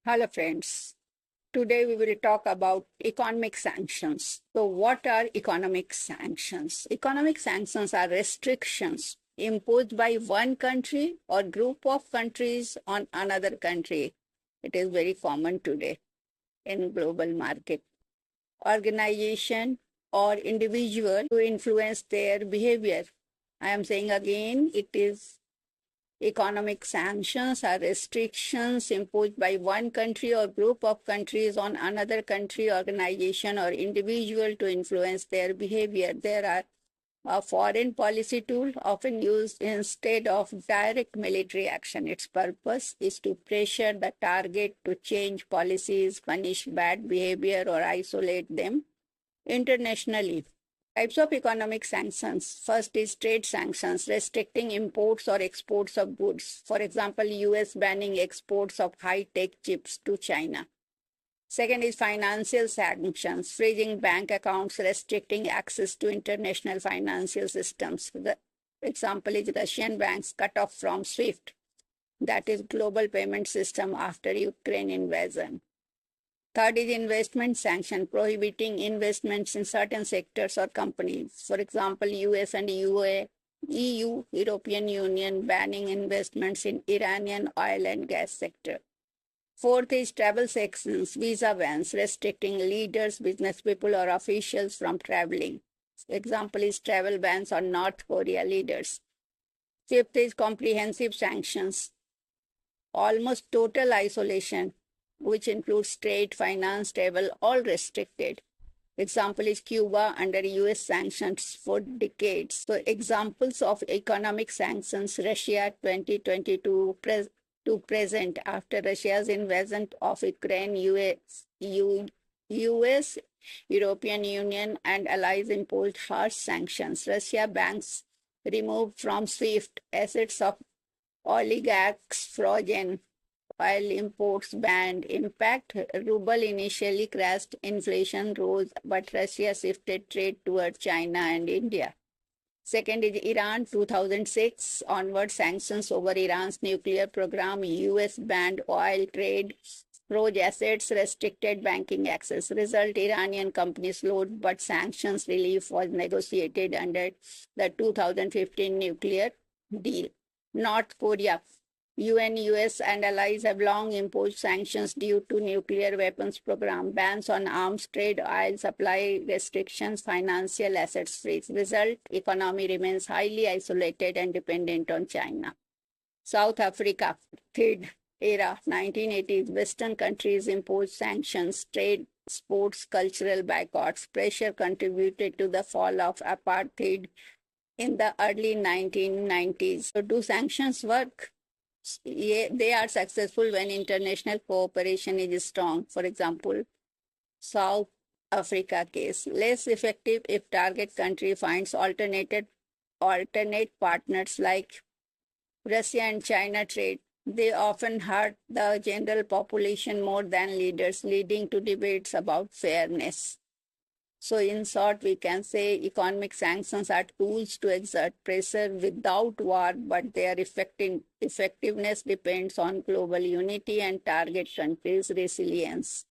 Hello, friends. Today we will talk about economic sanctions. So, what are economic sanctions? Economic sanctions are restrictions imposed by one country or group of countries on another country. It is very common today in global market. Organization or individual to influence their behavior. I am saying again, it is economic sanctions are restrictions imposed by one country or group of countries on another country, organization, or individual to influence their behavior. There are a foreign policy tool often used instead of direct military action. Its purpose is to pressure the target to change policies, punish bad behavior, or isolate them internationally. Types of economic sanctions. First is trade sanctions, restricting imports or exports of goods. For example, US banning exports of high-tech chips to China. Second is financial sanctions, freezing bank accounts, restricting access to international financial systems. The example is Russian banks cut off from SWIFT, that is global payment system after Ukraine invasion. Third is investment sanction, prohibiting investments in certain sectors or companies. For example, US and EU, European Union banning investments in Iranian oil and gas sector. Fourth is travel sanctions, visa bans, restricting leaders, business people, or officials from traveling. Example is travel bans on North Korea leaders. Fifth is comprehensive sanctions, almost total isolation, which includes trade, finance, travel, all restricted. Example is Cuba under US sanctions for decades. So examples of economic sanctions, Russia 2022 to present after Russia's invasion of Ukraine, US, European Union and allies imposed harsh sanctions. Russia banks removed from SWIFT, assets of oligarchs frozen, while imports banned. Impact: ruble initially crashed, inflation rose, but Russia shifted trade toward China and India. Second is Iran 2006 onward sanctions over Iran's nuclear program. US banned oil trade, froze assets, restricted banking access. Result: Iranian companies slowed, but sanctions relief was negotiated under the 2015 nuclear deal. North Korea. UN, US, and allies have long imposed sanctions due to nuclear weapons program, bans on arms trade, oil supply restrictions, financial assets freeze. Result: economy remains highly isolated and dependent on China. South Africa, THID era, 1980s, Western countries imposed sanctions, trade, sports, cultural boycotts. Pressure contributed to the fall of apartheid in the early 1990s. So do sanctions work? Yeah, they are successful when international cooperation is strong. For example, South Africa case, less effective if target country finds alternate partners like Russia and China trade. They often hurt the general population more than leaders, leading to debates about fairness. So, in short, we can say economic sanctions are tools to exert pressure without war, but their effectiveness depends on global unity and target countries' resilience.